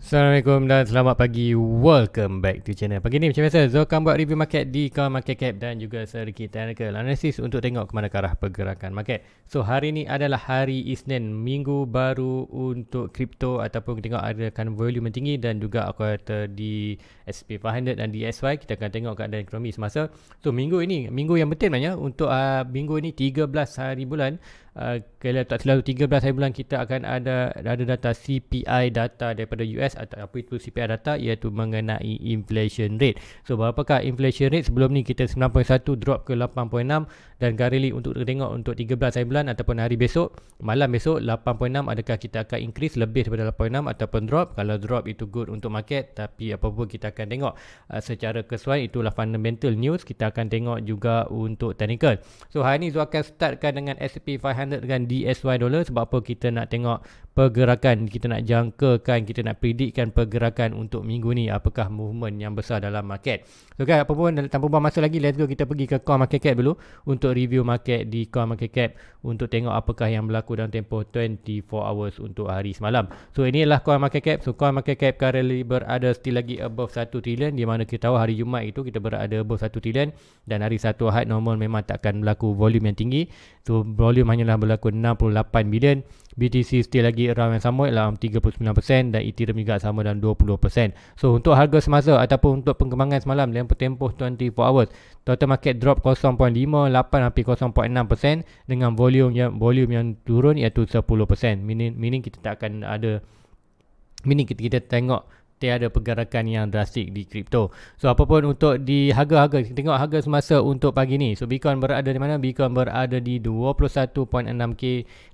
Assalamualaikum dan selamat pagi. Welcome back to channel. Pagi ni macam biasa Zul akan buat review market di Coin Market Cap dan juga sedikit technical analysis untuk tengok ke mana arah pergerakan market. So hari ni adalah hari Isnin, minggu baru untuk kripto ataupun kita tengok ada volume yang tinggi dan juga aku kata di S&P 500 dan di DXY kita akan tengok keadaan ekonomi semasa. So minggu ini, minggu yang penting sebenarnya untuk minggu ini 13 hari bulan. Kalau tak selalu 13 hari bulan kita akan ada data CPI data daripada US atau apa itu CPI data iaitu mengenai inflation rate. So berapakah inflation rate? Sebelum ni kita 9.1 drop ke 8.6 dan currently untuk tengok untuk 13 hari bulan ataupun hari besok, malam besok 8.6 adakah kita akan increase lebih daripada 8.6 ataupun drop. Kalau drop itu good untuk market, tapi apapun kita akan tengok secara kesesuaian. Itulah fundamental news. Kita akan tengok juga untuk technical. So hari ni Zul akan startkan dengan S&P 500 dengan DXY dollar. Sebab apa? Kita nak tengok pergerakan, kita nak jangkakan, kita nak predikkan pergerakan untuk minggu ni, apakah movement yang besar dalam market. So guys, apa pun tanpa buang masa lagi, let's go kita pergi ke Coin Market Cap dulu untuk review market di Coin Market Cap untuk tengok apakah yang berlaku dalam tempoh 24 hours untuk hari semalam. So ini adalah Coin Market Cap. So Coin Market Cap currently berada still lagi above 1 trilion, di mana kita tahu hari Jumaat itu kita berada above 1 trilion dan hari Sabtu Ahad normal memang takkan berlaku volume yang tinggi. So volume hanyalah berlaku 68 bilion. BTC still lagi around yang sama dalam 39% dan Ethereum juga sama dalam 20%. So untuk harga semasa ataupun untuk pengembangan semalam dalam tempoh 24 hours, total market drop 0.58 hampir 0.6% dengan volume yang turun iaitu 10%. Meaning kita tak akan ada, meaning kita tengok tiada pergerakan yang drastik di kripto. So apapun untuk di harga-harga, kita tengok harga semasa untuk pagi ni. So Bitcoin berada di mana? Bitcoin berada di 21.6k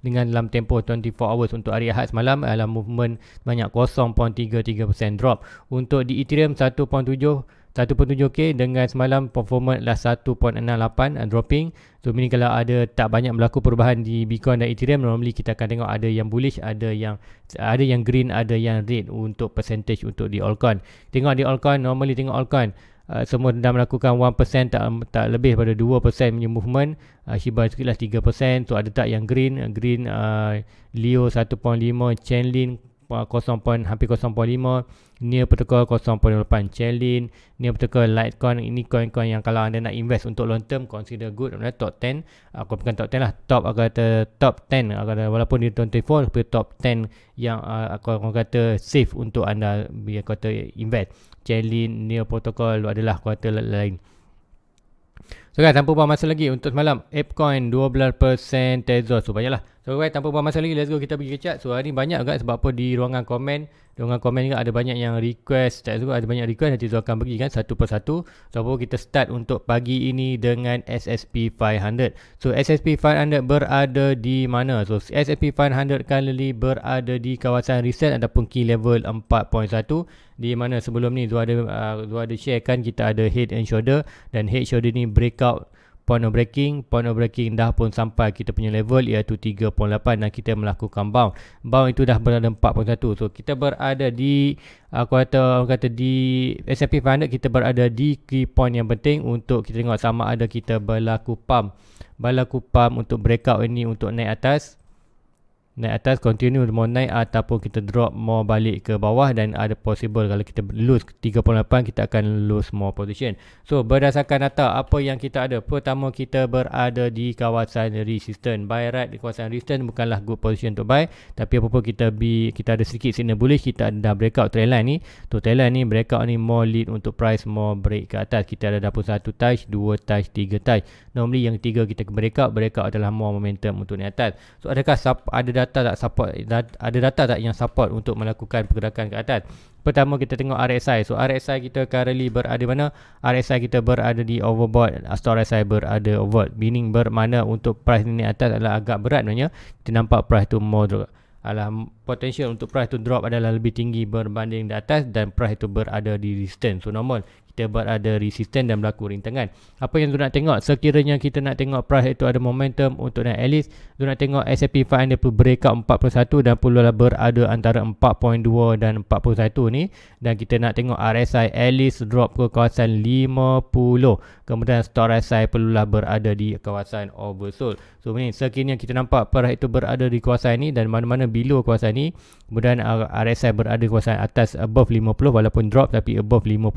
dengan dalam tempoh 24 hours untuk hari Ahad semalam dalam movement banyak 0.33% drop. Untuk di Ethereum 1.7k dengan semalam performance adalah 1.68 dropping. So ini kalau ada tak banyak berlaku perubahan di Bitcoin dan Ethereum, normally kita akan tengok ada yang bullish, ada yang green, ada yang red untuk percentage untuk di altcoin. Tengok di altcoin, normally tengok altcoin semua dah melakukan 1%, tak lebih pada 2% punya movement. Shiba sekilas 3%. So ada tak yang green Leo 1.5, Chainlink hampir 0.5, Near Protocol 0.8, Chainlink, Near Protocol, Litecoin. Ini coin-coin yang kalau anda nak invest untuk long term consider good. Top 10, aku bukan top 10 lah, top aku kata top 10 aku kata, walaupun di 24 tapi top 10 yang aku kata safe untuk anda biar kata invest. Chainlink, Near Protocol adalah aku kata lain. So guys, tanpa buang masa lagi untuk semalam, ApeCoin 12%, Tezos. So banyaklah. So guys, tanpa buang masa lagi, let's go kita pergi ke chart. So hari ni banyak guys, sebab apa di ruangan komen juga ada banyak yang request. Tak ada banyak request, nanti Zul akan pergi kan satu persatu. So apa kita start untuk pagi ini dengan S&P 500. So S&P 500 berada di mana? So S&P 500 currently berada di kawasan resistance ataupun key level 4.1, di mana sebelum ni Zul ada share kan kita ada head and shoulder, dan head shoulder ni breakout point of breaking dah pun sampai kita punya level iaitu 3.8 dan kita melakukan bound itu dah berada 4.1. So kita berada di aku kata di S&P 500 kita berada di key point yang penting untuk kita tengok sama ada kita berlaku pump untuk breakout ini untuk naik atas continue mau naik ataupun kita drop mau balik ke bawah, dan ada possible kalau kita lose 3.8 kita akan lose more position. So berdasarkan data apa yang kita ada, pertama kita berada di kawasan resistance, buy right di kawasan resistance bukanlah good position untuk buy, tapi apapun kita ada sedikit signal bullish, kita dah breakout trendline ni. So trendline ni breakout ni more lead untuk price more break ke atas. Kita ada dapur 1 touch, 2 touch, 3 touch. Normally yang 3 kita breakout adalah more momentum untuk naik atas. So adakah ada data tak yang support untuk melakukan pergerakan ke atas? Pertama kita tengok RSI. So RSI kita currently berada mana? RSI kita berada di overbought, Store RSI berada overbought, meaning bermakna untuk price ni atas adalah agak berat sebenarnya. Kita nampak price tu more potential untuk price tu drop adalah lebih tinggi berbanding di atas, dan price tu berada di resistance. So normal kita berada resistant dan berlaku rintangan. Apa yang tu nak tengok, sekiranya kita nak tengok price itu ada momentum untuk naik, at least tu nak tengok S&P 500 perlu breakout 41 dan perlulah berada antara 4.2 dan 41 ni, dan kita nak tengok RSI at least drop ke kawasan 50, kemudian stock RSI perlulah berada di kawasan oversold. So ni sekiranya kita nampak price itu berada di kawasan ni dan mana-mana below kawasan ni, kemudian RSI berada di kawasan atas above 50 walaupun drop tapi above 50,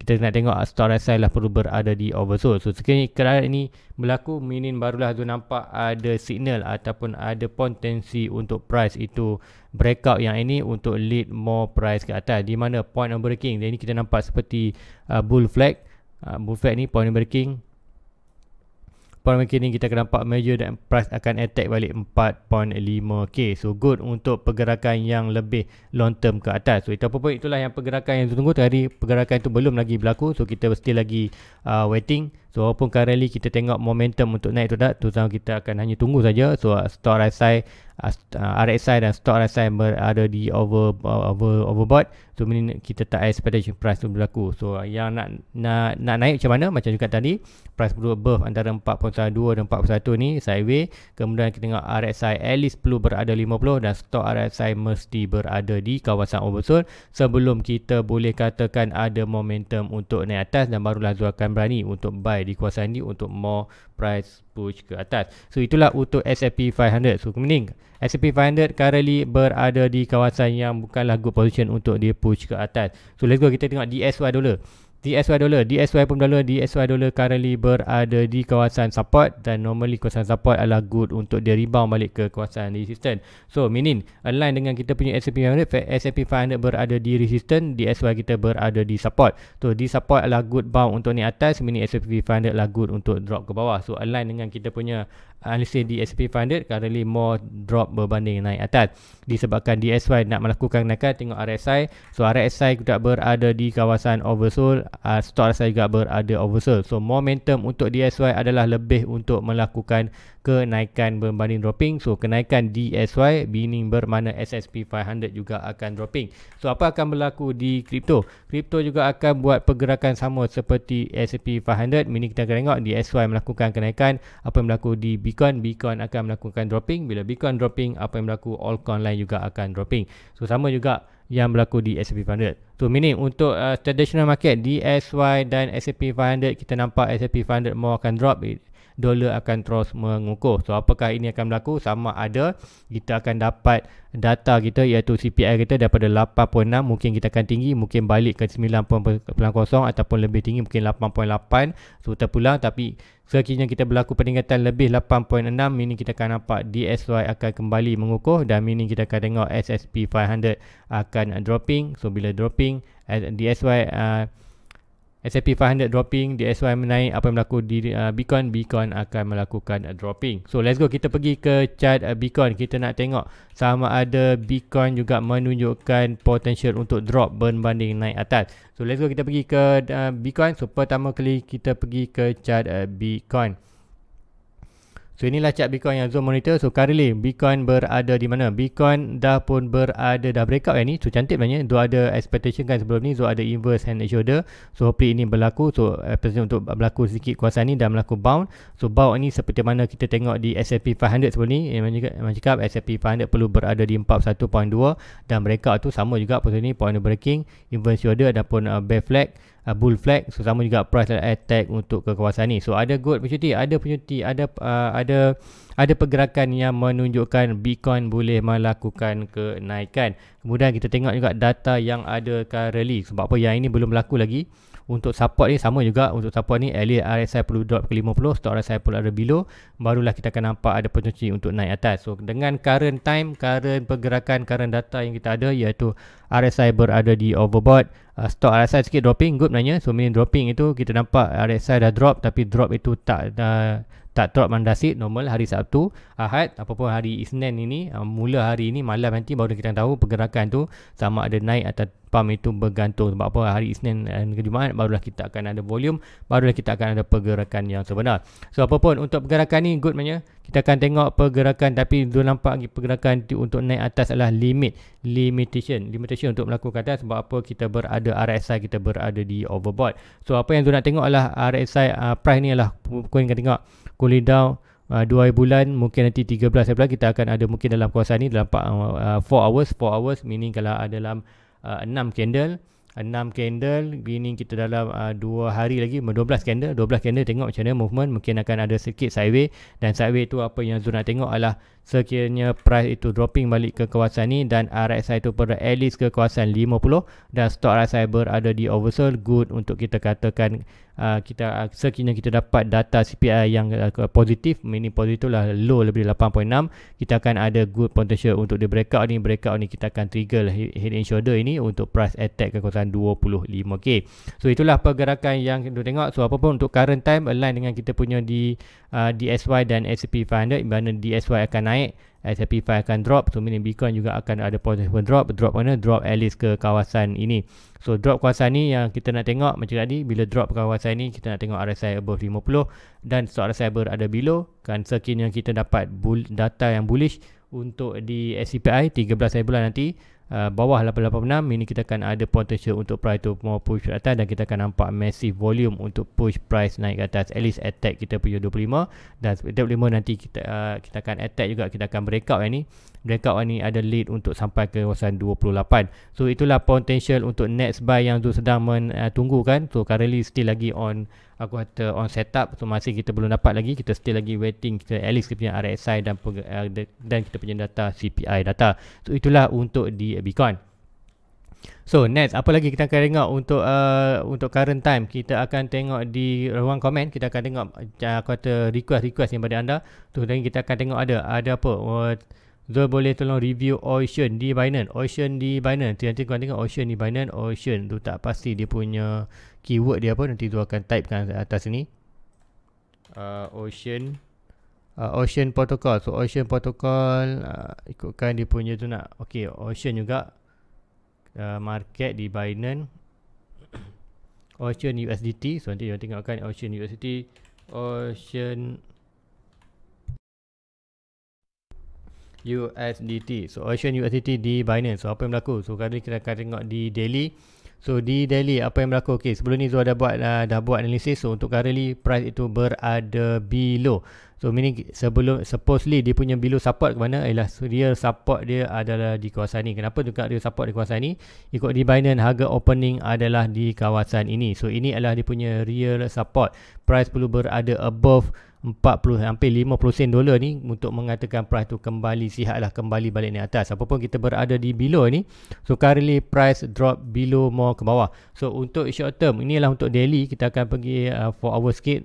kita nak tengok stock RSI lah perlu berada di oversold. So sekiranya keadaan ini berlaku, meaning barulah tu nampak ada signal ataupun ada potensi untuk price itu breakout yang ini untuk lead more price ke atas, di mana point of breaking. Jadi kita nampak seperti bull flag. Bull flag ni point of breaking. Point of breaking ni kita akan nampak major dan price akan attack balik 4.5k. So good untuk pergerakan yang lebih long term ke atas. So itu apa pun, itulah yang pergerakan yang tunggu tadi. Pergerakan itu belum lagi berlaku, so kita still lagi waiting. So walaupun currently kita tengok momentum untuk naik tu tak, tu sama kita akan hanya tunggu saja. So stock RSI dan stock RSI berada di overbought. So ini kita tak expectation price tu berlaku. So yang nak naik macam mana, macam juga tadi, price perlu above antara 4.2 dan 41 ni sideways. Kemudian kita tengok RSI at least perlu berada 50 dan stock RSI mesti berada di kawasan oversold sebelum kita boleh katakan ada momentum untuk naik atas, dan barulah Zul akan berani untuk buy di kawasan ni untuk more price push ke atas. So itulah untuk S&P 500. So kemudian S&P 500 currently berada di kawasan yang bukanlah good position untuk dia push ke atas. So let's go, kita tengok DXY dollar. DXY pun dollar currently berada di kawasan support, dan normally kawasan support adalah good untuk dia rebound balik ke kawasan resistance. So meaning align dengan kita punya S&P 500, S&P 500 berada di resistance, DXY kita berada di support. So di support adalah good bound untuk naik atas, meaning S&P 500 adalah good untuk drop ke bawah. So align dengan kita punya analysis di S&P 500 currently more drop berbanding naik atas. Disebabkan DXY nak melakukan kenaikan, tengok RSI. So RSI juga berada di kawasan oversold, stock RSI juga berada oversold. So momentum untuk DXY adalah lebih untuk melakukan kenaikan berbanding dropping. So kenaikan DXY meaning bermakna S&P 500 juga akan dropping. So apa akan berlaku di kripto? Kripto juga akan buat pergerakan sama seperti S&P 500, meaning kita akan tengok DXY melakukan kenaikan. Apa yang berlaku di Bitcoin akan melakukan dropping. Bila Bitcoin dropping, apa yang berlaku altcoin lain juga akan dropping. So sama juga yang berlaku di S&P 500. So meaning untuk traditional market DXY dan S&P 500, kita nampak S&P 500 more akan drop, dolar akan terus mengukuh. So apakah ini akan berlaku? Sama ada kita akan dapat data kita iaitu CPI kita daripada 8.6, mungkin kita akan tinggi, mungkin balik ke 9.0 ataupun lebih tinggi mungkin 8.8. So terpulang, tapi sekiranya kita berlaku peningkatan lebih 8.6, meaning kita akan nampak DXY akan kembali mengukuh, dan meaning kita akan tengok S&P 500 akan dropping. So bila dropping S&P 500 dropping, DXY menaik, apa yang berlaku di Bitcoin akan melakukan dropping. So let's go, kita pergi ke chart Bitcoin. Kita nak tengok sama ada Bitcoin juga menunjukkan potential untuk drop berbanding naik atas. So let's go, kita pergi ke Bitcoin. So pertama kali kita pergi ke chart Bitcoin. So inilah chart Bitcoin yang Zul monitor. So currently Bitcoin berada di mana? Bitcoin dah breakout yang ni. So cantik sebenarnya. Zul ada expectation kan sebelum ni. Zul ada inverse hand and shoulder. So hopefully ini berlaku. So untuk berlaku sedikit kuasa ni dah berlaku bound. So bound ni seperti mana kita tengok di S&P 500 sebelum ni. Memang cakap S&P 500 perlu berada di 41.2, dan breakout tu sama juga posisi ni, point of breaking, inverse shoulder ataupun bear flag, bull flag. So sama juga price attack untuk ke kawasan ni. So ada good opportunity, ada pergerakan yang menunjukkan Bitcoin boleh melakukan kenaikan. Kemudian kita tengok juga data yang ada currently. Sebab apa yang ini belum berlaku lagi. Untuk support ni sama juga. Untuk support ni RSI perlu drop ke 50, stock RSI perlu ada below, barulah kita akan nampak ada potensi untuk naik atas. So dengan current time, current pergerakan, current data yang kita ada, iaitu RSI berada di overbought, stock RSI sikit dropping, good sebenarnya. So meaning dropping itu kita nampak RSI dah drop, tapi drop itu tak start drop mandasi normal hari Sabtu, Ahad, apapun hari Isnin ini, mula hari ini malam nanti baru kita tahu pergerakan tu sama ada naik atau pump itu bergantung. Sebab apa hari Isnin dan Jumaat barulah kita akan ada volume, barulah kita akan ada pergerakan yang sebenar. So apapun untuk pergerakan ni good maknanya kita akan tengok pergerakan, tapi dia nampak lagi pergerakan untuk naik atas adalah limitation untuk melakukan atas. Sebab apa kita berada RSI kita berada di overbought. So apa yang tu nak tengok adalah RSI price ni adalah kau akan tengok cooling down 2 bulan, mungkin nanti 13 bulan kita akan ada mungkin dalam kawasan ni dalam 4 hours meaning kalau ada dalam 6 candle meaning kita dalam 2 hari lagi 12 candle tengok macam mana movement, mungkin akan ada sedikit sideways, dan sideways tu apa yang Zul nak tengok adalah sekiranya price itu dropping balik ke kawasan ni dan RSI itu berada at least ke kawasan 50 dan stop RSI berada di oversold, good untuk kita katakan sekiranya kita dapat data CPI yang positif, meaning positif lah low lebih dari 8.6, kita akan ada good potential untuk di breakout ni kita akan trigger head and shoulder ini untuk price attack ke kawasan 25k. So itulah pergerakan yang kita tengok. So apapun untuk current time align dengan kita punya di DSY dan S&P 500, di mana DSY akan naik, S&P 500 akan drop. So meaning Bitcoin juga akan ada possible drop mana? Drop at least ke kawasan ini. So drop kawasan ni yang kita nak tengok macam tadi, bila drop kawasan ni kita nak tengok RSI above 50 dan stop RSI berada below. Kan sekiranya kita dapat data yang bullish untuk di SCPI 13 bulan nanti bawah 886, ini kita akan ada potential untuk price tu mau push ke atas dan kita akan nampak massive volume untuk push price naik ke atas, at least attack kita punya 25, dan 25 nanti kita akan attack juga, kita akan breakout ni ada lead untuk sampai ke kawasan 28. So itulah potential untuk next buy yang tu sedang tunggu kan. So currently still lagi on setup, so masih kita belum dapat lagi, kita still lagi waiting kita at least kita punya RSI dan kita punya data CPI data. So itulah untuk di Bitcoin. So next apa lagi kita akan tengok untuk current time, kita akan tengok di ruang komen, kita akan tengok kata request yang pada anda tu, dan kita akan tengok ada apa. Zul boleh tolong review Ocean di Binance. Nanti korang tengok Ocean di Binance. Ocean tu tak pasti dia punya keyword dia apa. Nanti Zul akan typekan atas sini. Ocean Protocol. So Ocean Protocol ikutkan dia punya tu nak. Okay, Ocean juga market di Binance. Ocean USDT. So nanti kita tengokkan Ocean USDT. So Ocean USDT di Binance. So apa yang berlaku? So kali kita akan tengok di daily. So di daily apa yang berlaku? Okay, sebelum ni Zul dah buat analisis. So untuk currently price itu berada below. So meaning supposedly dia punya below support ke mana? Ialah real support dia adalah di kawasan ni. Kenapa juga dia support di kawasan ni? Ikut di Binance harga opening adalah di kawasan ini. So ini adalah dia punya real support. Price perlu berada above 40 hampir 50 sen dolar ni untuk mengatakan price tu kembali sihatlah, kembali balik ni atas. Apapun kita berada di below ni, so currently price drop below more ke bawah. So untuk short term, inilah untuk daily, kita akan pergi 4 hours sikit.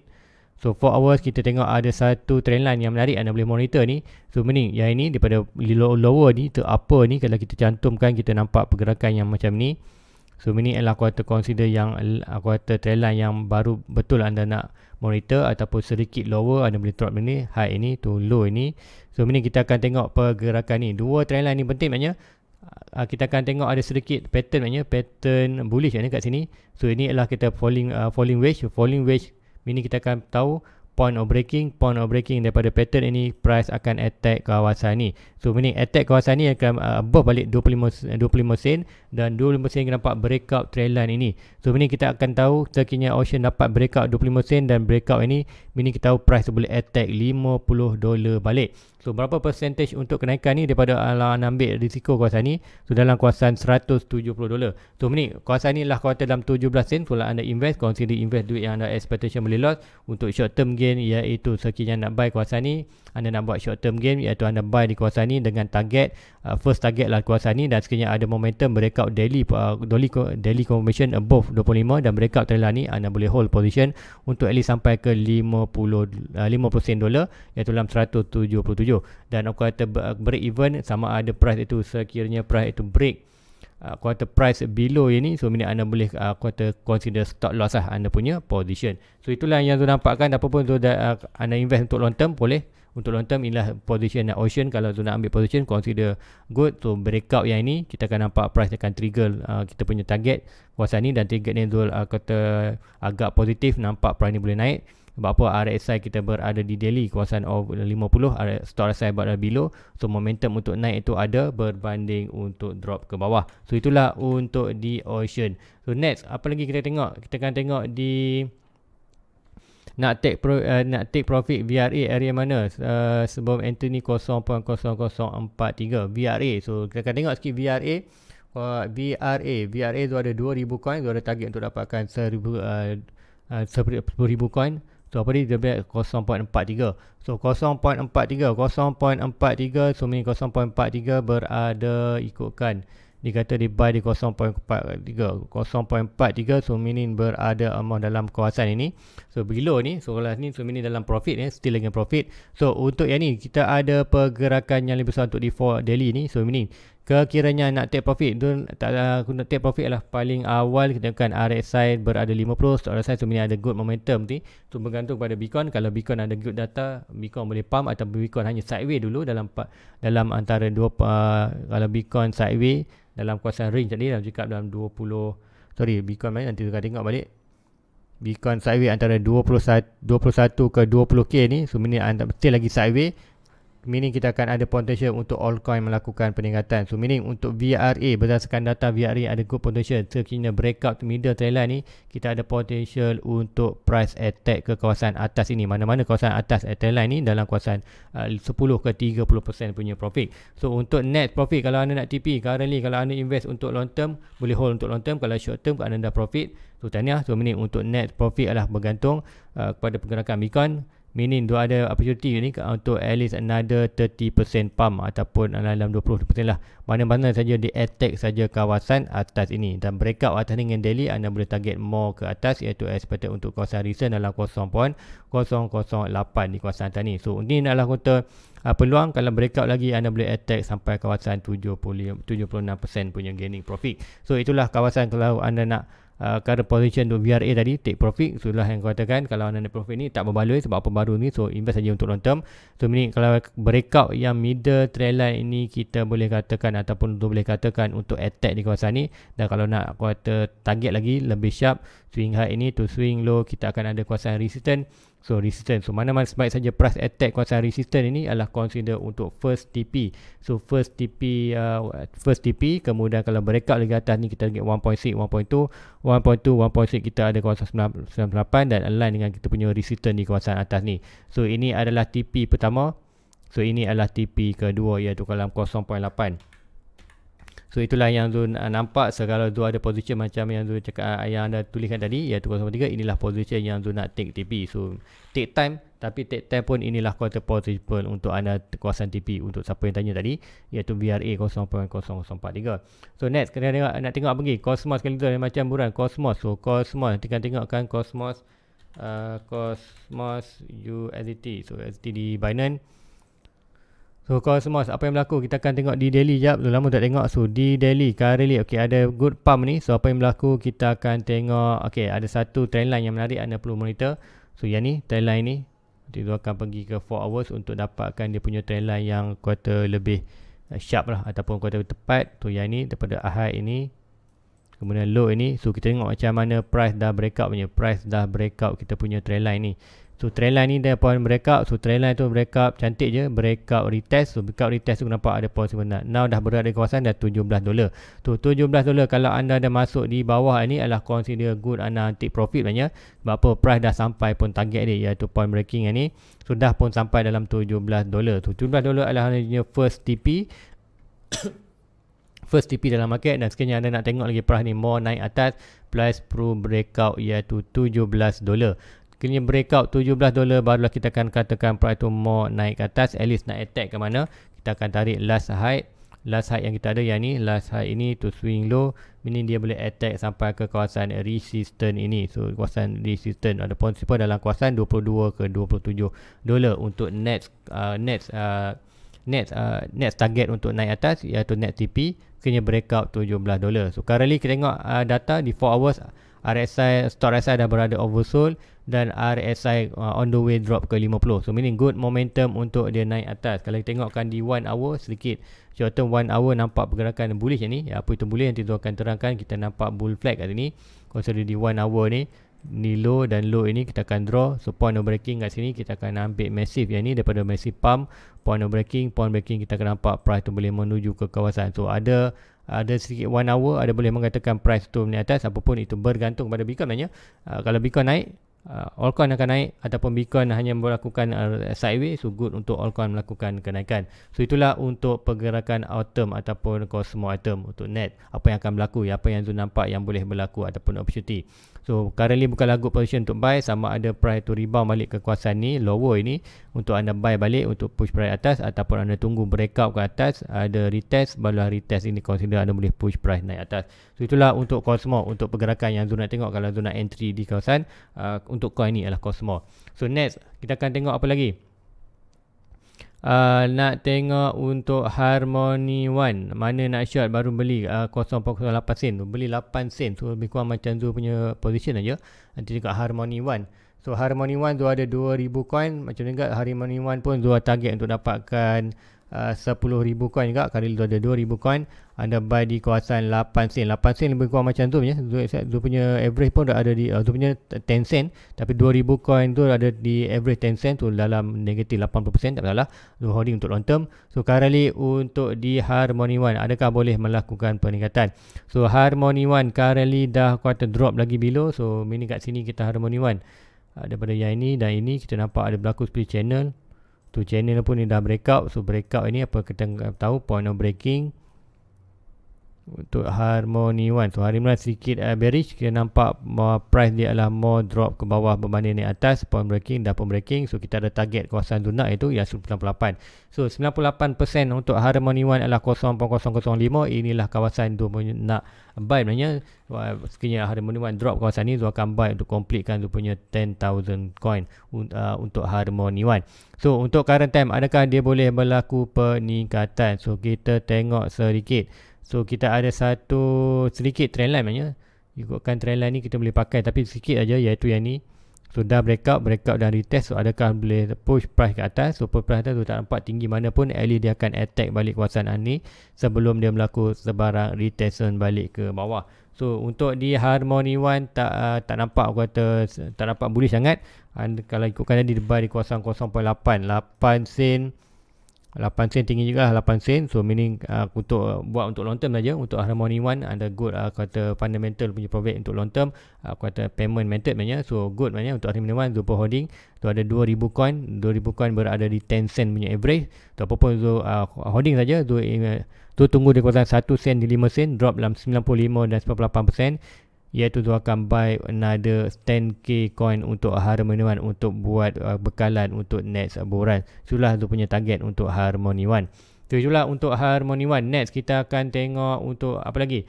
So 4 hours kita tengok ada satu trend line yang menarik, anda boleh monitor ni. So meaning yang ini daripada lower ni to upper ni, kalau kita cantumkan kita nampak pergerakan yang macam ni. So ini adalah kuartal consider yang kuartal trend line yang baru betul anda nak monitor, ataupun sedikit lower anda boleh drop ni, high ini to low ini. So ini kita akan tengok pergerakan ni. Dua trend line ni penting maknanya kita akan tengok ada sedikit pattern, maknanya pattern bullish ni kat sini. So ini adalah kita falling wedge ini kita akan tahu point of breaking daripada pattern ini price akan attack kawasan ni. So meaning attack kawasan ni akan above balik 25 sen, dan 25 sen kita nampak breakout trend line ini. So meaning kita akan tahu sekiranya Ocean dapat breakout 25 sen dan breakout ini, meaning kita tahu price boleh attack $50 balik. So berapa percentage untuk kenaikan ni daripada anda ambil risiko kawasan ni? So dalam kawasan $170. So ni kawasan ni lah kawasan dalam 17 sen. Kalau anda invest, consider invest duit yang anda expectation boleh loss. Untuk short term gain, iaitu sekiranya nak buy kawasan ni, anda nak buat short term gain, iaitu anda buy di kawasan ni dengan target first target lah kawasan ni, dan sekiranya ada momentum breakout daily confirmation above 25 dan breakout trend line ni, anda boleh hold position untuk at least sampai ke 50 sen dolar, iaitu dalam 177. Dan aku kata break even sama ada price itu sekiranya price itu break quarter price below ini, so meaning anda boleh quarter consider stop loss lah anda punya position. So itulah yang Zul nampakkan. Apapun Zul anda invest untuk long term, boleh untuk long term inilah position nak option. Kalau Zul nak ambil position, consider good. So breakout yang ini kita akan nampak price akan trigger kita punya target kawasan ni, dan target ni Zul kata agak positif, nampak price ni boleh naik. Sebab apa? RSI kita berada di daily kawasan 50, stop RSI berada below. So momentum untuk naik itu ada berbanding untuk drop ke bawah. So itulah untuk di ocean. So next, apa lagi kita tengok? Kita akan tengok di nak take profit VRA area mana sebelum enter ni 0.0043 VRA. So kita akan tengok sikit VRA. VRA tu ada 2000 coin, tu ada target untuk dapatkan 10,000 coin. So apa dia biar 0.43. So 0.43 so meaning 0.43 berada ikutkan dikata di buy di 0.43 so meaning berada amount dalam kawasan ini. So below ni, so kalau ni so meaning dalam profit ni, still lagi profit. So untuk yang ni kita ada pergerakan yang lebih besar untuk di 4 daily ni. So meaning kekiranya nak take profit tu, nak take profit adalah paling awal kita kan RSI berada 50, stop RSI so meaning ada good momentum ni. So bergantung pada Bitcoin. Kalau Bitcoin ada good data, Bitcoin boleh pump, atau Bitcoin hanya sideways dulu dalam antara dua kalau Bitcoin sideways dalam kawasan range tadi dalam cakap dalam 20, Bitcoin mana nanti kita tengok balik. Bitcoin sideways antara 21 ke 20k ni, so meaning anda still lagi sideways, meaning kita akan ada potential untuk altcoin melakukan peningkatan. So meaning untuk VRA, berdasarkan data VRA ada good potential. Sekiranya breakout middle trendline ni, kita ada potential untuk price attack ke kawasan atas ini. Mana-mana kawasan atas trendline ni dalam kawasan 10 ke 30% punya profit. So untuk net profit, kalau anda nak TP currently, kalau anda invest untuk long term, boleh hold untuk long term. Kalau short term anda dah profit, so tahniah. So meaning untuk net profit adalah bergantung kepada pergerakan Bitcoin. Meaning dia ada opportunity ni untuk at least another 30% pump ataupun dalam 20% lah. Mana-mana saja di attack saja kawasan atas ini. Dan breakout atas ni dengan daily anda boleh target more ke atas, iaitu expected untuk kawasan recent dalam 0.008 di kawasan atas ni. So ini adalah kata peluang. Kalau breakout lagi anda boleh attack sampai kawasan 76% punya gaining profit. So itulah kawasan kalau anda nak current position untuk VRA tadi, take profit. So itulah yang katakan kalau anda nak profit ni tak berbaloi sebab apa baru ni, so invest saja untuk long term. So meaning kalau breakout yang middle trendline ini kita boleh katakan ataupun boleh katakan untuk attack di kawasan ni. Dan kalau nak kata target lagi lebih sharp, swing high ini to swing low, kita akan ada kawasan resistance. So resistance, so mana-mana sebaik saja price attack kawasan resistance ini adalah consider untuk first TP. So first TP, kemudian kalau breakout lagi atas ni kita target 1.6, 1.6 kita ada kawasan 98 dan align dengan kita punya resistance di kawasan atas ni. So ini adalah TP pertama. So ini adalah TP kedua, iaitu dalam 0.8. So itulah yang Zul nampak. Segala Zul ada position macam yang Zul cakap, yang anda tuliskan tadi, iaitu 0.3. Inilah position yang Zul nak take TP. So take time, tapi take time pun inilah quarter possible untuk anda kawasan TP. Untuk siapa yang tanya tadi, iaitu VRA 0.0043. So next kita nak tengok apa lagi. Cosmos kali tu ada macam buran Cosmos. So Cosmos nanti kita tengokkan Cosmos USDT. So USDT di Binance. So Cosmos, apa yang berlaku? Kita akan tengok di daily jap. Lama tak tengok. So di daily currently, okay, ada good pump ni. So apa yang berlaku? Kita akan tengok, okay, ada satu trendline yang menarik anda perlu monitor. So yang ni, trendline ni, nanti tu akan pergi ke 4 hours untuk dapatkan dia punya trendline yang kuartal lebih sharp lah, ataupun kuartal tepat. So yang ni daripada high ini, kemudian low ini. So kita tengok macam mana price dah breakout punya. Price dah breakout kita punya trendline ni. So trendline ni dia point breakout. So trendline tu breakout cantik je, breakout retest. So breakout retest tu nampak ada point sebenar. Now dah berada di kawasan dah $17. So $17 kalau anda dah masuk di bawah ni adalah consider good anda take profit banyak. Sebab apa? Price dah sampai pun target dia, iaitu point breaking ni. So dah pun sampai dalam $17. So $17 adalah hanya first TP. First TP dalam market. Dan sekiranya anda nak tengok lagi price ni more naik atas, plus pro breakout iaitu $17. Sekiranya breakout $17, barulah kita akan katakan price tu more naik ke atas, at least nak attack ke mana. Kita akan tarik last high yang kita ada, yang ni last high ini to swing low, meaning dia boleh attack sampai ke kawasan resistance ini. So kawasan resistance ada possible dalam kawasan $22 ke $27 untuk next next target untuk naik atas iaitu next TP kena breakout $17. So currently kita tengok data di 4 hours RSI, stock RSI dah berada oversold dan RSI on the way drop ke 50. So meaning good momentum untuk dia naik atas. Kalau kita tengokkan di 1 hour sedikit short term 1 hour nampak pergerakan bullish ni. Apa itu bullish nanti tu akan terangkan. Kita nampak bull flag kat sini. Kalau di 1 hour ni low dan low ini kita akan draw. So point of breaking kat sini kita akan ambil massive yang ni daripada massive pump. Point breaking kita akan nampak price tu boleh menuju ke kawasan. So ada sedikit 1 hour ada boleh mengatakan price tu naik atas, apapun itu bergantung pada Bitcoin sebenarnya. Kalau Bitcoin naik, altcoin akan naik, ataupun Bitcoin hanya melakukan sideways, so good untuk altcoin melakukan kenaikan. So itulah untuk pergerakan autumn ataupun Cosmo item untuk net, apa yang akan berlaku, apa yang Zul nampak yang boleh berlaku ataupun opportunity. So currently bukanlah good position untuk buy, sama ada price to rebound balik ke kawasan ni, lower ini, untuk anda buy balik untuk push price atas, ataupun anda tunggu breakout ke atas, ada retest, barulah retest ini consider anda boleh push price naik atas. So itulah untuk Cosmo, untuk pergerakan yang Zul nak tengok kalau Zul nak entry di kawasan untuk coin ni adalah Cosmo. So next kita akan tengok apa lagi. Nak tengok untuk Harmony One, mana nak short baru beli 0.08 sen, beli 8 sen, so lebih kurang macam Zul punya position aja. Nanti tengok Harmony One. So Harmony One Zul ada 2000 coin, macam juga Harmony One pun Zul target untuk dapatkan 10,000 coin juga. Kali Zul ada 2000 coin, anda buy di kawasan 8 sen. 8 sen lebih kurang macam tu punya. Zul punya average pun dah ada di Zul punya 10 sen, tapi 2000 coin tu ada di average 10 sen tu dalam negatif 80%, tak salah. Zul holding untuk long term. So currently untuk di Harmony One, adakah boleh melakukan peningkatan? So Harmony One currently dah kuartal drop lagi below. So meaning kat sini kita Harmony One daripada yang ini dan ini kita nampak ada berlaku split channel. Tu channel pun ni dah breakout. So breakout ini apa kita tahu point of breaking untuk Harmony One. So Harmony One sedikit bearish, kita nampak price dia adalah more drop ke bawah berbanding naik atas. Point breaking dah point breaking. So kita ada target kawasan Zuna itu yang 98. So 98% untuk Harmony One adalah 0.005. Inilah kawasan tu nak buy sebenarnya. Sekiranya Harmony One drop kawasan ni, Zul akan buy untuk completekan Zul punya 10,000 coin untuk Harmony One. So untuk current time, adakah dia boleh berlaku peningkatan? So kita tengok sedikit. So kita ada satu sedikit trendline sebenarnya. Ikutkan trendline ni kita boleh pakai, tapi sedikit aja, iaitu yang ni. So dah breakout dan retest. So adakah boleh push price ke atas? So push price atas tu tak nampak tinggi mana pun, at least dia akan attack balik kawasan ni sebelum dia melakukan sebarang retesten balik ke bawah. So untuk di Harmony One tak nampak, aku kata tak nampak bullish sangat. Kalau ikutkan tadi dia buy di kawasan 0.8 sen. 8 sen tinggi juga 8 sen. So meaning untuk buat untuk long term saja. Untuk Harmony One ada good kata fundamental punya profit untuk long term. Aku kata payment method banyak. So good banyak untuk Harmony One. Super holding tu ada 2000 coin. 2000 coin berada di 10 sen punya average. Tu apa pun holding saja. Tu tunggu di kawasan 1 sen di 5 sen, drop dalam 95 dan 98%. Iaitu tu akan buy another 10k coin untuk Harmony One untuk buat bekalan untuk next bulan. Itulah tu punya target untuk Harmony One. Itulah untuk Harmony One. Next kita akan tengok untuk apa lagi?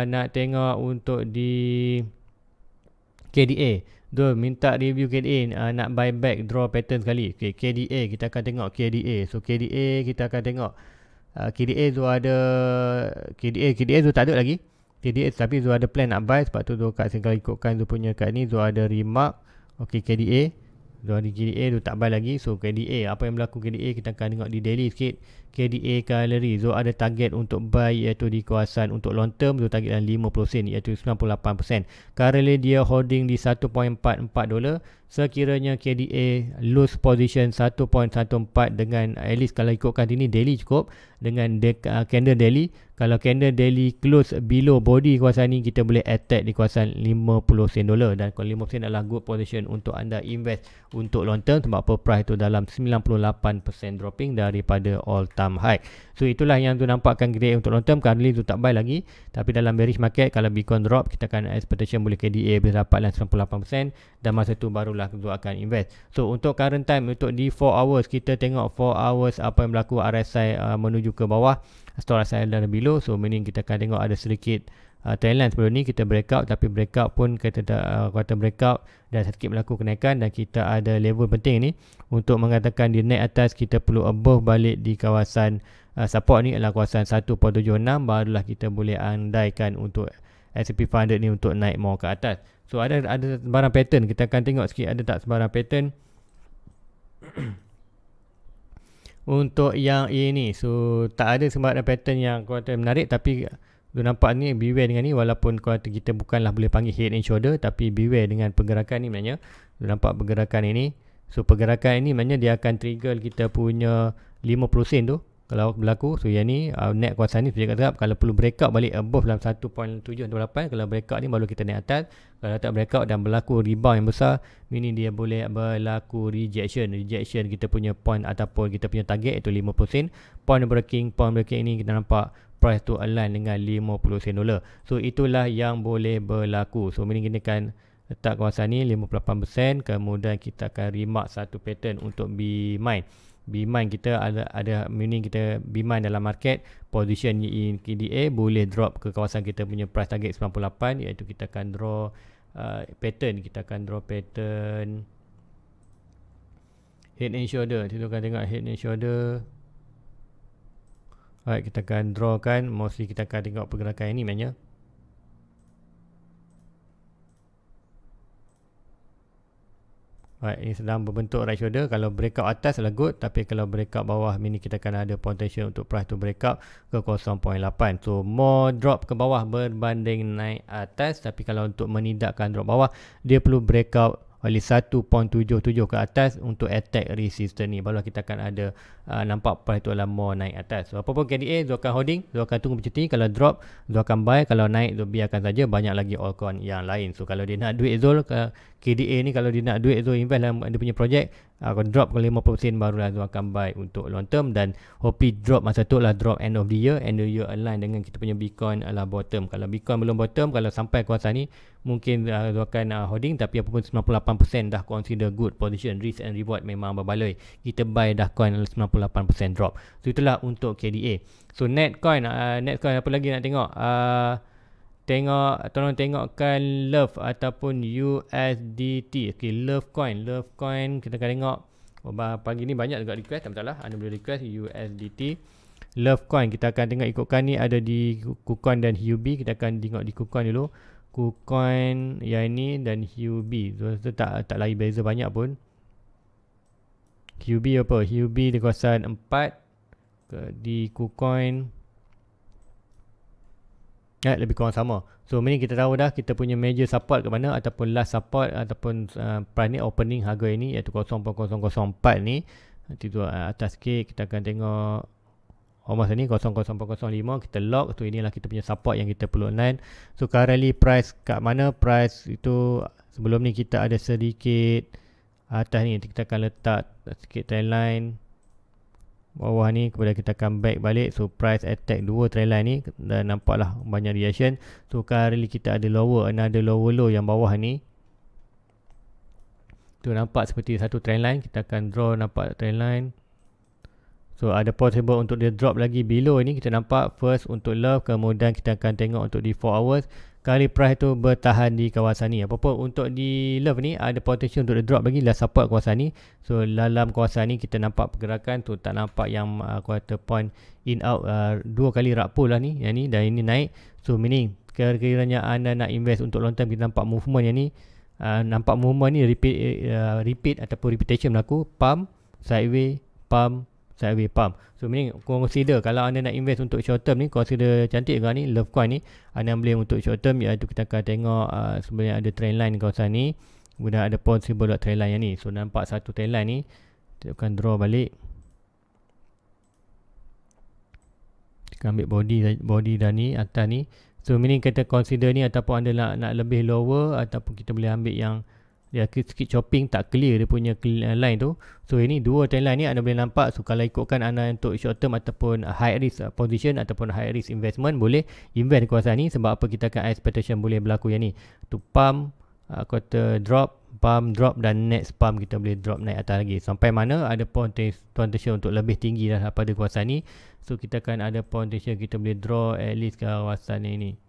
Nak tengok untuk di KDA. Tu minta review KDA, nak buy back draw pattern sekali. Okay, KDA kita akan tengok KDA. So KDA kita akan tengok KDA tu ada KDA tu tak ada lagi. KDA tapi Zul ada plan nak buy, sebab tu Zul kat sini kalau ikutkan Zul punya kat ni Zul ada remark. Ok KDA Zul ada KDA Zul tak buy lagi. So KDA apa yang berlaku KDA kita akan tengok di daily sikit. KDA calorie Zul ada target untuk buy iaitu di kawasan untuk long term Zul target dalam 50 sen iaitu 98%. Currently dia holding di $1.44. Sekiranya KDA lose position 1.14 dengan at least kalau ikutkan ini daily cukup dengan candle daily. Kalau candle daily close below body kawasan ni, kita boleh attack di kawasan 50 sen dolar. Dan kalau 50 sen adalah good position untuk anda invest untuk long term, sebab apa price tu dalam 98% dropping daripada all time high. So itulah yang tu nampakkan KDA untuk long term. Currently tu tak buy lagi, tapi dalam bearish market kalau Bitcoin drop, kita akan expectation boleh KDA bisa dapat dalam 98%, dan masa tu barulah tu akan invest. So untuk current time, untuk di 4 hours kita tengok 4 hours apa yang berlaku. RSI menuju ke bawah, stock RSI dan below. So meaning kita akan tengok ada sedikit trendline sebelum ni kita breakout, tapi breakout pun kita kuartal breakout dan sedikit berlaku kenaikan, dan kita ada level penting ni untuk mengatakan di naik atas kita perlu above balik di kawasan support ni adalah kawasan 1.76, barulah kita boleh andaikan untuk S&P 500 ni untuk naik more ke atas. So ada sebarang pattern, kita akan tengok sikit ada tak sebarang pattern untuk yang ini. So tak ada sebarang pattern yang kuartal menarik, tapi nampak ni beware dengan ni, walaupun kuartal kita bukanlah boleh panggil head and shoulder, tapi beware dengan pergerakan ni. Maknanya nampak pergerakan ini. So pergerakan ini maknanya dia akan trigger kita punya 50% tu kalau berlaku. So yang ni net kawasan ni saya kata kalau perlu breakout balik above dalam 1.728, kalau breakout ni baru kita naik atas. Kalau tak breakout dan berlaku rebound yang besar, meaning dia boleh berlaku rejection kita punya point ataupun kita punya target iaitu 50%. Point breaking ini kita nampak price tu align dengan 50 sen dolar. So itulah yang boleh berlaku. So meaning kita akan letak kawasan ni 58%, kemudian kita akan remark satu pattern untuk B-mine. B-mine kita ada meaning kita B-mine dalam market, position in KDA boleh drop ke kawasan kita punya price target 98, iaitu kita akan draw pattern. Kita akan draw pattern head and shoulder. Kita akan tengok head and shoulder. Alright, kita akan draw kan, mostly kita akan tengok pergerakan ini maknanya. Alright, ini sedang berbentuk right shoulder. Kalau breakout atas adalah good, tapi kalau breakout bawah, ini kita akan ada potential untuk price to breakout ke 0.8. So more drop ke bawah berbanding naik atas, tapi kalau untuk menidakkan drop bawah, dia perlu breakout oleh 1.77 ke atas untuk attack resistance ni, baru kita akan ada nampak price tu adalah more naik atas. So apa pun KDA, Zul akan holding, Zul akan tunggu bercuti. Kalau drop, Zul akan buy. Kalau naik, Zul biarkan saja. Banyak lagi altcoin yang lain. So kalau dia nak duit Zul ke KDA ni, kalau dia nak duit Zul invest dalam dia punya projek, kalau drop ke 50% barulah Zul akan buy untuk long term. Dan hopefully drop masa tu lah drop end of the year align dengan kita punya Bitcoin adalah bottom. Kalau Bitcoin belum bottom, kalau sampai kawasan ni mungkin Zul akan holding, tapi apapun 98% dah consider good position. Risk and reward memang berbaloi. Kita buy dah coin 98% drop. So itulah untuk KDA. So Netcoin apa lagi nak tengok? Tolong tengokkan Love ataupun USDT. Okay, Love coin kita akan tengok. Pagi ni banyak juga request, tak salah. Anda boleh request USDT. Love coin kita akan tengok ikutkan ni ada di KuCoin dan HUB. Kita akan tengok di KuCoin dulu. KuCoin yang ini dan HUB. So tak lagi beza banyak pun. HUB apa? HUB di kawasan 4, di KuCoin lebih kurang sama. So ini kita tahu dah kita punya major support ke mana ataupun last support ataupun price ni opening harga ini iaitu 0.004 ni. Nanti tu atas sikit kita akan tengok almost ni 0.0405 kita lock. So inilah kita punya support yang kita perlu align. So currently price kat mana? Price itu sebelum ni kita ada sedikit atas ni, kita akan letak sikit trendline bawah ni, kemudian kita akan back balik. So price attack dua trendline ni dan nampaklah banyak reaction. So currently kita ada another lower low yang bawah ni. Tu nampak seperti satu trendline. Kita akan draw nampak trendline. So ada possible untuk dia drop lagi below ini. Kita nampak first untuk Love, kemudian kita akan tengok untuk di 4 hours. Kali price tu bertahan di kawasan ni. Apa-apa untuk di Love ni ada potential untuk dia drop lagi lah support kawasan ni. So dalam kawasan ni kita nampak pergerakan tu, tak nampak yang quarter point in out dua kali rak pull lah ni, yang ni dan ini naik. So meaning kira-kiranya anda nak invest untuk long term, kita nampak movement yang ni. Nampak movement ni repeat ataupun repetition berlaku, pump sideways, pump sideways, pump. So meaning consider kalau anda nak invest untuk short term ni, consider cantik juga ni Love coin ni. Anda boleh untuk short term, iaitu kita akan tengok sebenarnya ada trend line kawasan ni, kemudian ada possible trend line yang ni. So nampak satu trend line ni, kita akan draw balik. Kita ambil body dan ni atas ni. So meaning kita consider ni, ataupun anda nak lebih lower, ataupun kita boleh ambil yang dia sikit chopping tak clear dia punya line tu. So ini dua trend line ni anda boleh nampak. So kalau ikutkan anda untuk short term ataupun high risk position ataupun high risk investment, boleh invest di kawasan ni. Sebab apa? Kita akan expectation boleh berlaku yang ni, tu pump, quarter drop, pump drop, dan next pump kita boleh drop naik atas lagi. Sampai mana ada potential untuk lebih tinggi daripada kawasan ni. So kita akan ada potential kita boleh draw at least ke kawasan ni.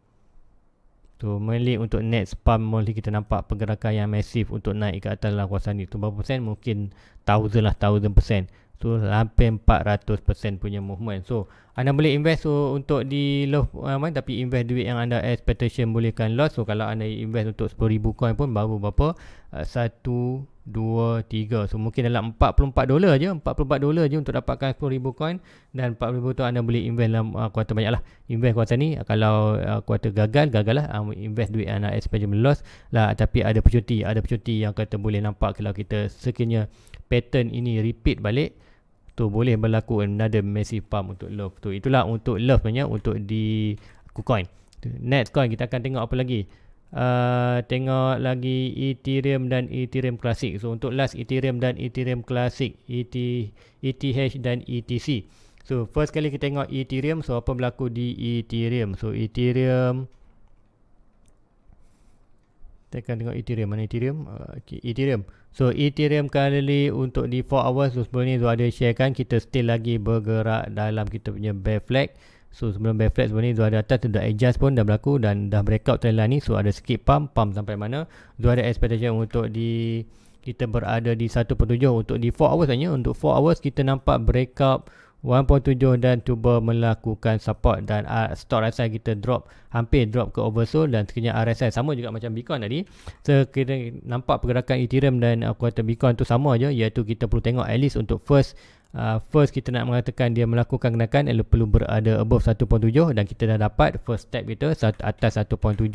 So mainly untuk next pump mostly kita nampak pergerakan yang masif untuk naik ke atas dalam kawasan ni. Tu berapa persen? Mungkin 1000%. So hampir 400% punya movement. So anda boleh invest untuk di low tapi invest duit yang anda expectation bolehkan loss. So kalau anda invest untuk 10,000 coin pun baru berapa? 1, 2, 3. So mungkin dalam $44 je. $44 je untuk dapatkan 10,000 coin. Dan 40,000 tu anda boleh invest dalam kuartal banyak lah. Invest kuartal ni. Kalau kuartal gagal lah. Invest duit anda expectation loss lah. Tapi ada opportunity yang kata boleh nampak kalau kita sekiranya pattern ini repeat balik, tu boleh berlaku another massive pump untuk love tu. Itulah untuk love sebenarnya, untuk di KuCoin. Next coin kita akan tengok apa lagi? Tengok lagi Ethereum dan Ethereum Classic. So untuk last Ethereum dan Ethereum Classic, ETH dan ETC. So first kali kita tengok Ethereum. So apa berlaku di Ethereum? So Ethereum, kita akan tengok Ethereum. Mana Ethereum? Okay, Ethereum. So Ethereum kali untuk di 4 hours. So sebelum ni tu ada share kan, kita still lagi bergerak dalam kita punya bear flag. So sebelum bear flag sebelum ni tu ada atas, tu dah adjust pun dah berlaku dan dah breakout trendline ni. So ada skip pump sampai mana. Tu ada expectation untuk di kita berada di 1.7 untuk di 4 hours hanya. Untuk 4 hours kita nampak breakout 1.7 dan cuba melakukan support dan stop RSI kita hampir drop ke oversold dan sekiranya RSI sama juga macam Bitcoin tadi. So kita nampak pergerakan Ethereum dan kuartal Bitcoin tu sama aja, iaitu kita perlu tengok at least untuk first kita nak mengatakan dia melakukan kenaikan perlu berada above 1.7 dan kita dah dapat first step kita atas 1.72.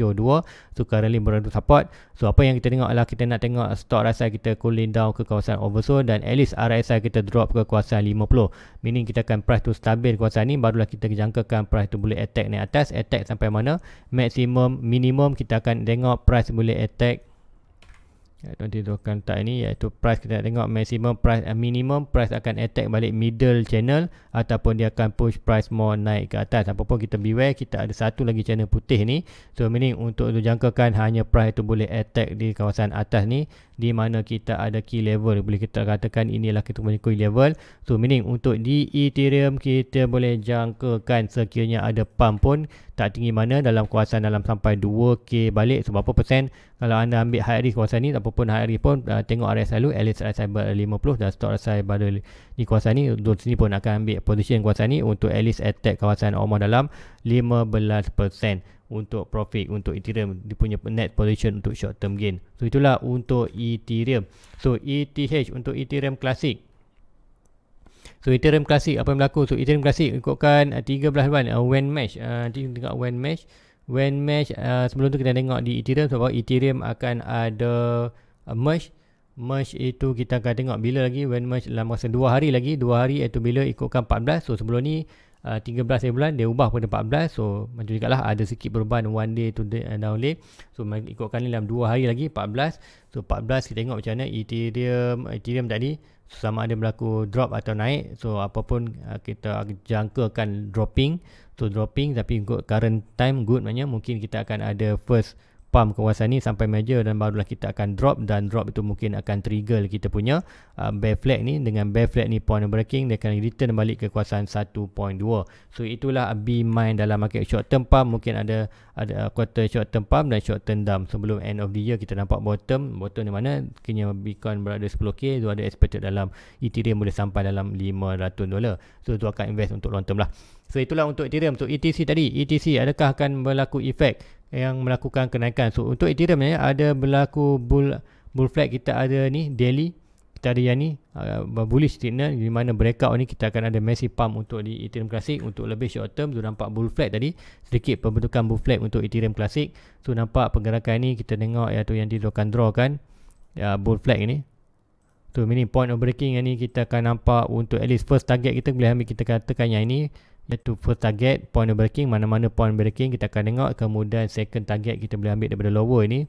So currently berada support. So apa yang kita tengok adalah kita nak tengok stop RSI kita cooling down ke kawasan oversold dan at least RSI kita drop ke kawasan 50. Meaning kita akan price tu stabil kawasan ni, barulah kita jangkakan price tu boleh attack naik atas. Attack sampai mana? Maximum, minimum kita akan tengok price boleh attack. Nanti tu akan letak ini, iaitu price kita nak tengok maximum price, minimum price akan attack balik middle channel ataupun dia akan push price more naik ke atas. Apapun kita beware, kita ada satu lagi channel putih ni. So meaning untuk jangkakan hanya price tu boleh attack di kawasan atas ni, di mana kita ada key level. Boleh kita katakan inilah kita punya key level. So meaning untuk di Ethereum kita boleh jangkakan sekiranya ada pump pun tak tinggi mana dalam kawasan dalam sampai 2k balik. So berapa persen kalau anda ambil high risk kawasan ni, apapun high risk pun tengok RSI dulu, at least RSI ber 50 dan stop RSI pada di kawasan ni. Untuk sini pun akan ambil position kawasan ni untuk at least attack kawasan almost dalam 15% untuk profit untuk Ethereum, dia punya net position untuk short term gain. So itulah untuk Ethereum. So ETH untuk Ethereum Classic. So Ethereum Classic apa yang berlaku? So Ethereum Classic ikutkan 13 bulan when mesh. Nanti tengok when mesh. When mesh sebelum tu kita tengok di Ethereum sebab Ethereum akan ada merge. Merge itu kita akan tengok bila lagi when merge dalam masa 2 hari lagi. 2 hari iaitu bila ikutkan 14. So sebelum ni 13 bulan dia ubah pada 14. So macam juga lah ada sikit perubahan one day to day down day. So ikutkan ni dalam 2 hari lagi 14. So 14 kita tengok macam mana Ethereum tadi sama ada berlaku drop atau naik. So apapun kita jangkakan dropping. So dropping tapi current time good, maknanya mungkin kita akan ada first pump kawasan ni sampai major dan barulah kita akan drop, dan drop itu mungkin akan trigger kita punya bear flag ni. Dengan bear flag ni point breaking, dia akan return balik ke kawasan 1.2. So itulah be mind dalam market short term pump. Mungkin ada quarter short term pump dan short term dump. Sebelum end of the year kita nampak bottom di mana kini Bitcoin berada 10k, itu ada expected dalam Ethereum boleh sampai dalam $500. So itu akan invest untuk long term lah. So itulah untuk Ethereum. So ETC tadi, ETC adakah akan berlaku efek yang melakukan kenaikan? So untuk Ethereum ni ada berlaku bull flag, kita ada ni daily, kita ada yang ni bullish signal di mana breakout ni kita akan ada massive pump untuk di Ethereum Classic. Untuk lebih short term tu nampak bull flag tadi, sedikit pembentukan bull flag untuk Ethereum Classic. So nampak pergerakan ni kita tengok iaitu yang dia akan draw kan bull flag ni. So meaning point of breaking yang ni kita akan nampak untuk at least first target kita boleh ambil, kita katakan yang ini iaitu first target point of breaking. Mana-mana point breaking kita akan tengok. Kemudian second target kita boleh ambil daripada lower ini,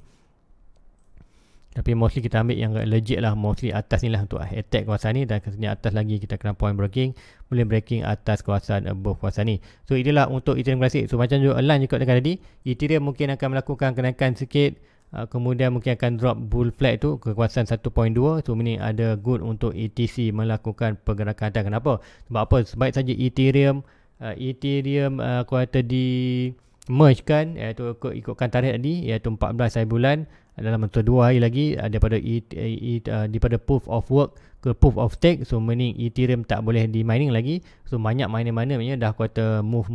tapi mostly kita ambil yang legit lah, mostly atas ni lah untuk attack kawasan ni, dan kemudian atas lagi kita kena point breaking, boleh breaking atas kawasan above kawasan ni. So inilah untuk Ethereum Classic. So macam juga align juga dengan tadi, Ethereum mungkin akan melakukan kenaikan sikit, kemudian mungkin akan drop bull flag tu ke kawasan 1.2. So ini ada good untuk ETC melakukan pergerakan atas. Kenapa? Sebab apa? Sebaik saja Ethereum kuartal di merge kan, iaitu ikutkan tarikh tadi, iaitu 14 hari bulan dalam masa 2 hari lagi daripada proof of work ke proof of stake. So meaning Ethereum tak boleh di mining lagi. So banyak miner-miner dah kata move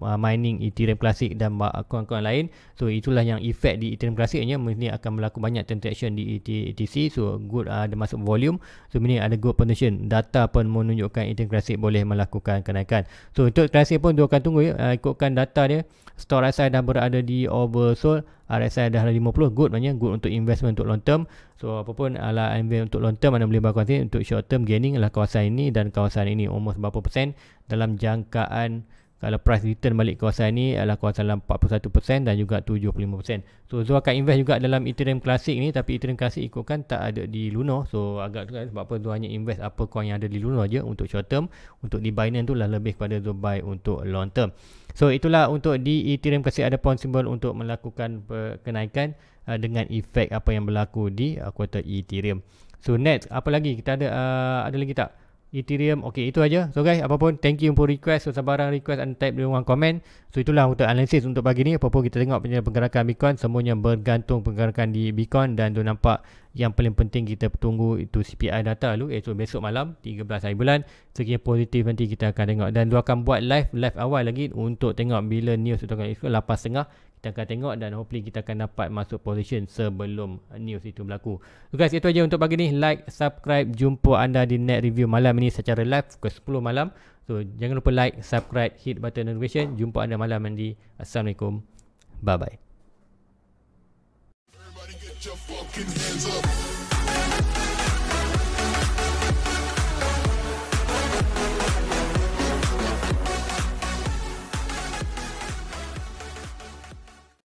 mining Ethereum Classic dan kawan-kawan lain. So itulah yang efek di Ethereum Classic nya, meaning akan berlaku banyak transaction di ETC. So good ada masuk volume. So meaning ada good potential. Data pun menunjukkan Ethereum Classic boleh melakukan kenaikan. So untuk Classic pun dia akan tunggu ikutkan data dia. Store RSI dah berada di oversold, RSI dah 50, good maknanya good untuk investment untuk long term. So apapun ala investment untuk long term, anda boleh berkongsi. Untuk short term gaining adalah kawasan ini dan kawasan ini, almost berapa persen dalam jangkaan. Kalau price return balik kawasan ini adalah kawasan dalam 41% dan juga 75%. So Zul akan invest juga dalam Ethereum Classic ni, tapi Ethereum Classic ikutkan tak ada di Luno. So agak tu kan, sebab apa Zul hanya invest apa coin yang ada di Luno je untuk short term. Untuk di Binance tu lah lebih kepada Zul buy untuk long term. So itulah untuk di Ethereum Classic, ada possible untuk melakukan kenaikan dengan efek apa yang berlaku di kuartal Ethereum. So next, apa lagi? Kita ada lagi tak? Ethereum, okay, itu aja. So guys, apapun, thank you for request. So sabaran request anda type di ruang komen. So itulah untuk analisis untuk pagi ni. Apapun kita tengok pergerakan Bitcoin, semuanya bergantung pergerakan di Bitcoin. Dan tu nampak yang paling penting kita tunggu itu CPI data dulu, iaitu besok malam 13 hari bulan. Sekiranya positif nanti kita akan tengok. Dan tu akan buat live awal lagi untuk tengok bila news itu akan 8.30. Kita akan tengok dan hopefully kita akan dapat masuk position sebelum news itu berlaku. So guys, itu aja untuk pagi ni. Like, subscribe. Jumpa anda di net review malam ini secara live pukul 10 malam. So jangan lupa like, subscribe, hit button notification. Jumpa anda malam nanti. Assalamualaikum. Bye bye.